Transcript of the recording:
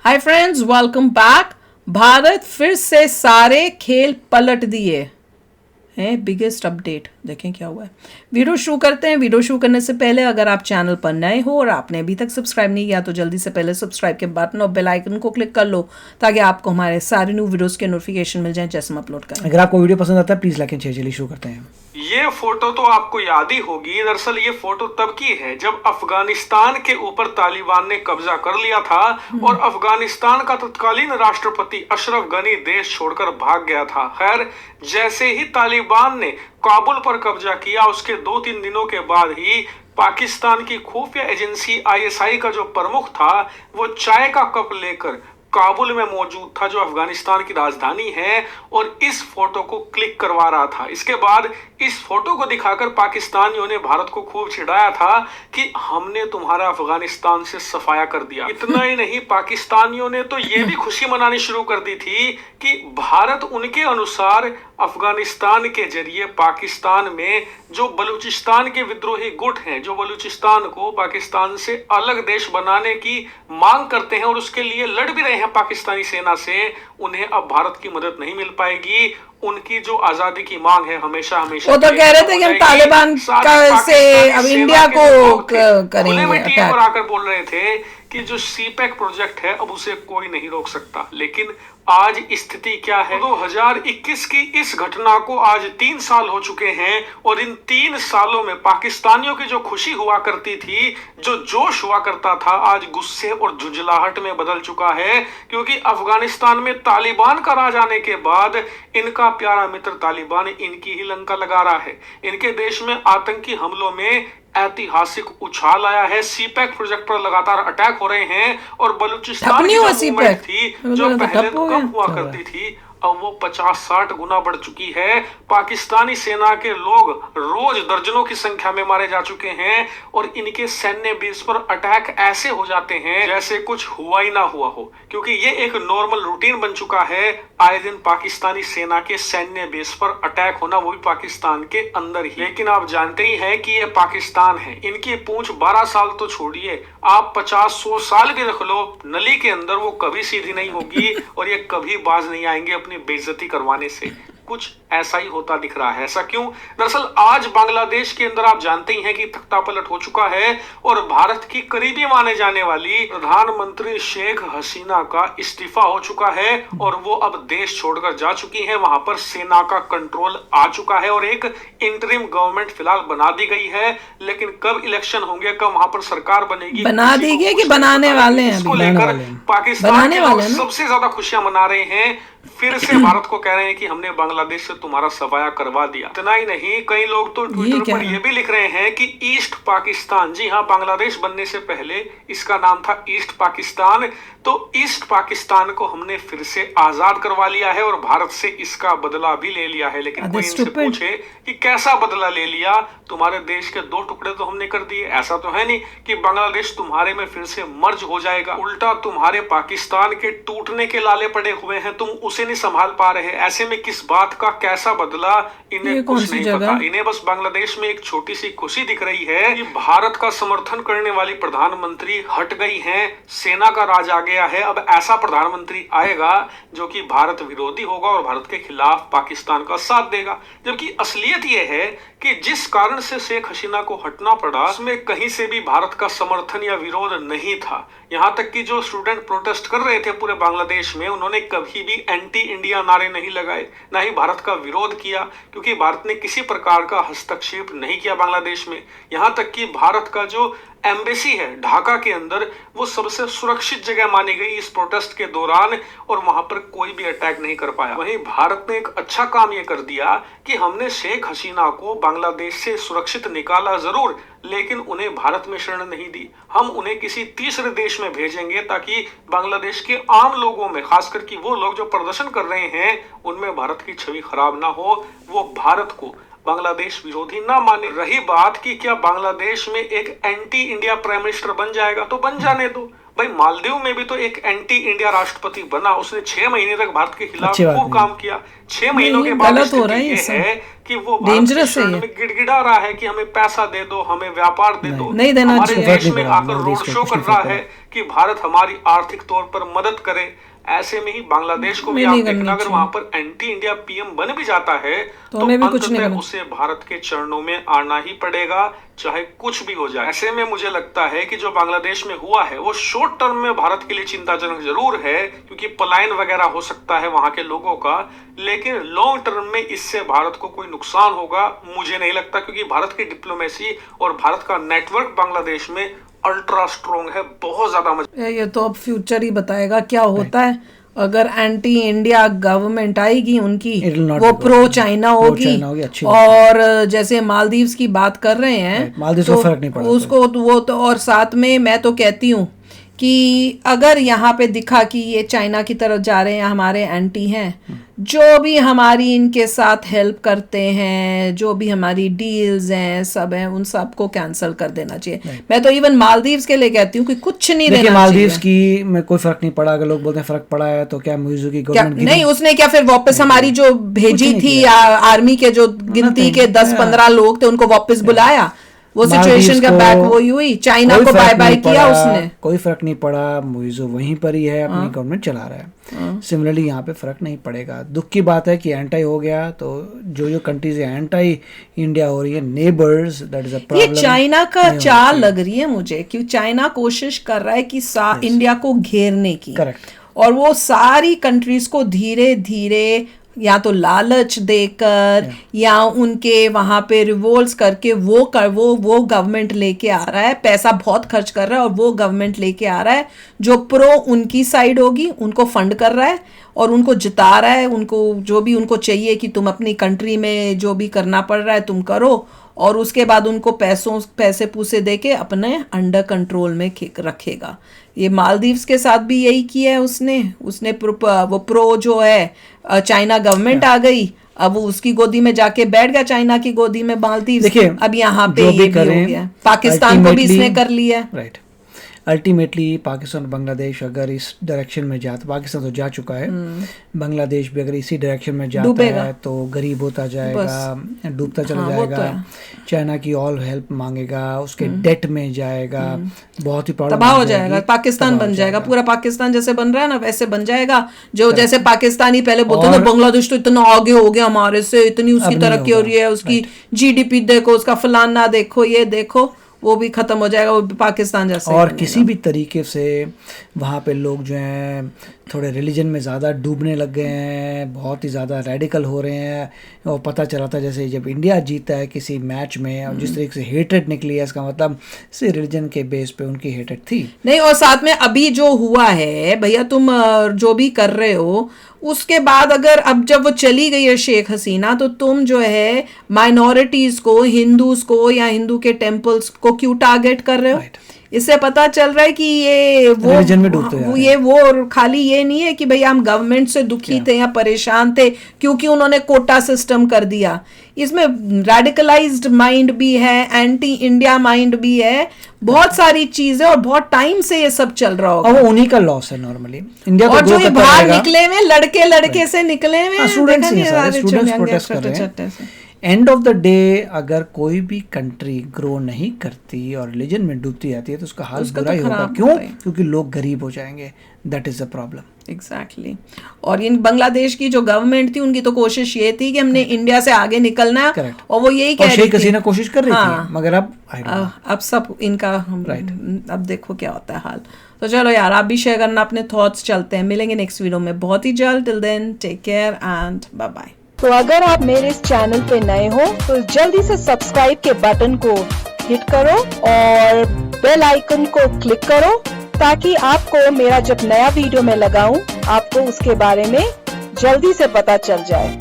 Hi friends, welcome back. Bharat फिर से सारे खेल पलट दिए हैं। बिगेस्ट अपडेट देखें क्या हुआ है। वीडियो शुरू करते हैं। वीडियो शुरू करने से पहले अगर आप चैनल पर नए हो और आपने अभी तक सब्सक्राइब नहीं किया तो जल्दी से पहले सब्सक्राइब के बटन और बेल आइकन को क्लिक कर लो ताकि आपको हमारे सारे न्यू वीडियोस के नोटिफिकेशन मिल जाएं जैसे हम अपलोड करें। अगर आपको वीडियो पसंद आता है प्लीज लाइक एंड शेयर। चलिए शुरू करते हैं। ये फोटो तो आपको याद ही होगी। दरअसल ये फोटो तब की है जब अफगानिस्तान के ऊपर तालिबान ने कब्जा कर लिया था और अफगानिस्तान का तत्कालीन राष्ट्रपति अशरफ गनी देश छोड़कर भाग गया था। खैर, जैसे ही तालिबान ने काबुल पर कब्जा किया उसके 2-3 दिनों के बाद ही पाकिस्तान की खुफिया एजेंसी आईएसआई का जो प्रमुख था वो चाय का कप लेकर काबुल में मौजूद था, जो अफगानिस्तान की राजधानी है, और इस फोटो को क्लिक करवा रहा था। इसके बाद इस फोटो को दिखाकर पाकिस्तानियों ने भारत को खूब चिढ़ाया था कि हमने तुम्हारा अफगानिस्तान से सफाया कर दिया। इतना ही नहीं, पाकिस्तानियों ने तो ये भी खुशी मनानी शुरू कर दी थी कि भारत उनके अनुसार अफगानिस्तान के जरिए पाकिस्तान में जो बलूचिस्तान के विद्रोही गुट हैं, जो बलूचिस्तान को पाकिस्तान से अलग देश बनाने की मांग करते हैं और उसके लिए लड़ भी रहे हैं पाकिस्तानी सेना से, उन्हें अब भारत की मदद नहीं मिल पाएगी। उनकी जो आजादी की मांग है हमेशा हमेशा वो तो कह रहे थे कि हम तालिबान से अब इंडिया को करेंगे अटैक। और आकर बोल रहे थे कि जो सीपैक प्रोजेक्ट है अब उसे कोई नहीं रोक सकता। लेकिन आज स्थिति क्या है? 2021 की इस घटना को आज 3 साल हो चुके हैं और इन 3 सालों में पाकिस्तानियों की जो खुशी हुआ करती थी, जो जोश हुआ करता था, आज गुस्से और झुंझलाहट में बदल चुका है। क्योंकि अफगानिस्तान में तालिबान का राज आने के बाद इनका प्यारा मित्र तालिबान इनकी ही लंका लगा रहा है। इनके देश में आतंकी हमलों में ऐतिहासिक उछाल आया है। सीपैक प्रोजेक्ट पर लगातार अटैक हो रहे हैं और बलूचिस्तान की जो मूवमेंट थी, जो पहले तो कम हुआ करती थी, अब वो 50-60 गुना बढ़ चुकी है। पाकिस्तानी सेना के लोग रोज दर्जनों की संख्या में मारे जा चुके हैं और इनके सैन्य बेस पर अटैक ऐसे हो जाते हैं जैसे कुछ हुआ ही ना हुआ हो, क्योंकि ये एक नॉर्मल रूटीन बन चुका है। आए दिन पाकिस्तानी सेना के सैन्य बेस पर अटैक होना, वो भी पाकिस्तान के अंदर ही। लेकिन आप जानते ही हैं कि ये पाकिस्तान है। इनकी पूंछ 12 साल तो छोड़िए, आप 50-100 साल भी रख लो, नली के अंदर वो कभी सीधी नहीं होगी और ये कभी बाज नहीं आएंगे अपनी बेइज्जती करवाने से। कुछ ऐसा ही होता दिख रहा है। ऐसा क्यों? दरअसल आज बांग्लादेश के अंदर आप जानते ही हैं कि तख्तापलट हो चुका है और भारत की करीबी माने जाने वाली प्रधानमंत्री शेख हसीना का इस्तीफा हो चुका है और वो अब देश छोड़कर जा चुकी हैं। वहां पर सेना का कंट्रोल आ चुका है और एक इंटरिम गवर्नमेंट फिलहाल बना दी गई है। लेकिन कब इलेक्शन होंगे, कब वहां पर सरकार बनेगी, बना दी गई कि बनाने वाले हैं? इसको लेकर पाकिस्तान के लोग सबसे ज्यादा खुशियां मना रहे हैं। फिर से भारत को कह रहे हैं कि हमने बांग्लादेश से तुम्हारा सफाया करवा दिया। इतना ही नहीं, कई लोग तो ट्विटर पर यह भी लिख रहे हैं कि ईस्ट पाकिस्तान, जी हाँ, बांग्लादेश बनने से पहले इसका नाम था ईस्ट पाकिस्तान, तो ईस्ट पाकिस्तान को हमने फिर से आजाद करवा लिया है और भारत से इसका बदला भी ले लिया है। लेकिन कोई इनसे पूछे कि कैसा बदला ले लिया? तुम्हारे देश के 2 टुकड़े तो हमने कर दिए। ऐसा तो है नहीं कि बांग्लादेश तुम्हारे में फिर से मर्ज हो जाएगा। उल्टा तुम्हारे पाकिस्तान के टूटने के लाले पड़े हुए हैं, तुम उसे नहीं संभाल पा रहे। ऐसे में किस बात का कैसा बदला, इन्हें कुछ नहीं पता। इन्हें बस बांग्लादेश में एक छोटी सी खुशी दिख रही है कि भारत का समर्थन करने वाली प्रधानमंत्री हट गई है, सेना का राज आ गया है। अब ऐसा प्रधानमंत्री आएगा जो कि भारत विरोधी होगा और भारत के खिलाफ पाकिस्तान का साथ देगा। जबकि असलियत यह है कि जिस कारण से शेख हसीना को हटना पड़ा उसमें कहीं से भी भारत का समर्थन या विरोध नहीं था। यहां तक कि जो स्टूडेंट प्रोटेस्ट कर रहे थे पूरे बांग्लादेश में, उन्होंने कभी भी एंटी इंडिया नारे नहीं लगाए, ना ही भारत का विरोध किया, क्योंकि भारत ने किसी प्रकार का हस्तक्षेप नहीं किया बांग्लादेश में। यहां तक कि भारत का जो एम्बेसी है ढाका के अंदर, वो सबसे सुरक्षित जगह मानी गई इस प्रोटेस्ट के दौरान और वहां पर कोई भी अटैक नहीं कर पाया। वहीं भारत ने एक अच्छा काम यह कर दिया कि हमने शेख हसीना को बांग्लादेश से सुरक्षित निकाला जरूर, लेकिन उन्हें भारत में शरण नहीं दी। हम उन्हें किसी तीसरे देश में भेजेंगे ताकि बांग्लादेश के आम लोगों में, खासकर कि वो लोग जो प्रदर्शन कर रहे हैं, उनमें भारत की छवि खराब ना हो, वो भारत को बांग्लादेश विरोधी ना माने। रही बात कि क्या बांग्लादेश में एक एंटी इंडिया प्राइम मिनिस्टर बन जाएगा, तो बन जाने दो। भाई मालदीव में भी तो एक एंटी इंडिया राष्ट्रपति बना, उसने 6 महीने तक भारत के खिलाफ खूब काम किया। 6 महीनों के बाद स्थिति ये है कि वो भारत के शरण में गिड़गिड़ा रहा है कि हमें पैसा दे दो, हमें व्यापार दे दो, हमारे देश में आकर रोड शो कर रहा है कि भारत हमारी आर्थिक तौर पर मदद करे। ऐसे में ही बांग्लादेश को भी आप देखना, अगर वहां पर एंटी इंडिया पीएम बन भी जाता है तो अंततः उसे भारत के चरणों में आना ही पड़ेगा, चाहे कुछ भी हो जाए। ऐसे में मुझे लगता है कि जो बांग्लादेश में हुआ है वो शॉर्ट टर्म में भारत के लिए चिंताजनक जरूर है, क्योंकि पलायन वगैरह हो सकता है वहां के लोगों का, लेकिन लॉन्ग टर्म में इससे भारत को कोई नुकसान होगा मुझे नहीं लगता, क्योंकि भारत की डिप्लोमेसी और भारत का नेटवर्क बांग्लादेश में अल्ट्रा स्ट्रॉन्ग है, बहुत ज्यादा। ये तो अब फ्यूचर ही बताएगा क्या होता है। अगर एंटी इंडिया गवर्नमेंट आएगी उनकी, वो प्रो चाइना होगी, और जैसे मालदीव्स की बात कर रहे हैं, मालदीव्स को फर्क नहीं पड़ता उसको वो तो, और साथ में मैं तो कहती हूँ कि अगर यहाँ पे दिखा कि ये चाइना की तरफ जा रहे हैं, हमारे एंटी हैं, जो भी हमारी इनके साथ हेल्प करते हैं, जो भी हमारी डील्स हैं, सब हैं, उन सब को कैंसिल कर देना चाहिए। मैं तो इवन मालदीव्स के लिए कहती हूँ कि कुछ नहीं देना चाहिए। मालदीव्स की में कोई फर्क नहीं पड़ा। अगर लोग बोलते हैं फर्क पड़ा है तो क्या मुइज़ो की गवर्नमेंट नहीं, उसने क्या फिर वापस हमारी जो भेजी थी आर्मी के जो गिनती के 10-15 लोग थे उनको वापस बुलाया? वो सिचुएशन का बैक वही हुई, चाइना को बाय बाय किया उसने, कोई फर्क नहीं पड़ा। मुइज़ो वहीं पर ही है, अपनी गवर्नमेंट चला रहा है। सिमिलरली यहाँ पे फर्क नहीं पड़ेगा। दुख की बात है कि एंटाई हो गया, तो जो कंट्रीज एंटाई इंडिया हो रही है, neighbours, that is a problem. ये चाइना का चाल लग रही है मुझे, कि चाइना कोशिश कर रहा है कि इंडिया को घेरने की। करेक्ट। और वो सारी कंट्रीज को धीरे धीरे या तो लालच देकर या उनके वहां पे रिवोल्ट्स करके वो गवर्नमेंट लेके आ रहा है, पैसा बहुत खर्च कर रहा है, और वो गवर्नमेंट लेके आ रहा है जो प्रो उनकी साइड होगी, उनको फंड कर रहा है और उनको जिता रहा है। उनको जो भी उनको चाहिए कि तुम अपनी कंट्री में जो भी करना पड़ रहा है तुम करो, और उसके बाद उनको पैसे पूसे देके अपने अंडर कंट्रोल में रखेगा। ये मालदीव्स के साथ भी यही किया है उसने वो प्रो जो है चाइना गवर्नमेंट आ गई, अब वो उसकी गोदी में जाके बैठ गया, चाइना की गोदी में मालदीव्स। देखिए अब यहाँ पे ये भी हो गया, पाकिस्तान को भी इसने कर लिया। राइट। अल्टीमेटली पाकिस्तान और बांग्लादेश अगर इस डायरेक्शन में जाता, पाकिस्तान तो जा चुका है, बांग्लादेश भी अगर इसी डायरेक्शन में जाता है तो गरीब होता जाएगा, डूबता चला जाएगा, चाइना की ऑल हेल्प मांगेगा, उसके डेट में जाएगा, बहुत ही प्रॉब्लम तबाह हो जाएगा, पाकिस्तान बन जाएगा, पूरा पाकिस्तान जैसे बन रहा है ना वैसे बन जाएगा। जो जैसे पाकिस्तानी पहले बोलते थे बांग्लादेश तो इतना आगे हो गया हमारे से, इतनी उसकी तरक्की हो रही है, उसकी जीडीपी देखो, उसका फलाना देखो, ये देखो, वो भी खत्म हो जाएगा, वो पाकिस्तान जैसा। और किसी भी तरीके से वहाँ पे लोग जो हैं थोड़े रिलीजन में ज़्यादा डूबने लग गए हैं, बहुत ही ज़्यादा रेडिकल हो रहे हैं। और पता चला था जैसे जब इंडिया जीता है किसी मैच में, और जिस तरीके से हेटेड निकली है, इसका मतलब से रिलीजन के बेस पे उनकी हेटेड थी नहीं। और साथ में अभी जो हुआ है भैया, तुम जो भी कर रहे हो उसके बाद अगर अब जब वो चली गई है शेख हसीना, तो तुम जो है माइनॉरिटीज को, हिंदूज को या हिंदू के टेम्पल्स को क्यों टारगेट कर रहे हो? इससे पता चल रहा है कि ये वो खाली ये नहीं है कि भैया हम गवर्नमेंट से दुखी थे या परेशान थे क्योंकि उन्होंने कोटा सिस्टम कर दिया। इसमें रेडिकलाइज्ड माइंड भी है, एंटी इंडिया माइंड भी है, बहुत सारी चीजें, और बहुत टाइम से ये सब चल रहा होगा। वो उन्हीं का लॉस है नॉर्मली इंडिया को। और जो ये बाहर निकले हुए लड़के से निकले हुए स्टूडेंट्स प्रोटेस्ट कर रहे हैं। एंड ऑफ द डे अगर कोई भी कंट्री ग्रो नहीं करती और रिलीजन में डूबती जाती है तो उसका हाल बुरा ही होगा। क्यों? क्योंकि लोग गरीब हो जाएंगे। That is the problem. Exactly. और इन बांग्लादेश की जो गवर्नमेंट थी उनकी तो कोशिश ये थी कि हमने इंडिया से आगे निकलना, और वो यही कह रही थी। शेख हसीना कोशिश कर रही थी, मगर अब सब इनका अब देखो क्या होता है हाल। तो चलो यार, आप भी शेयर करना अपने थॉट्स। चलते हैं, मिलेंगे नेक्स्ट वीडियो में बहुत ही जल्द। Till then take care and bye bye. तो अगर आप मेरे इस चैनल पे नए हो तो जल्दी से सब्सक्राइब के बटन को हिट करो और बेल आइकन को क्लिक करो, ताकि आपको मेरा जब नया वीडियो मैं लगाऊं आपको उसके बारे में जल्दी से पता चल जाए।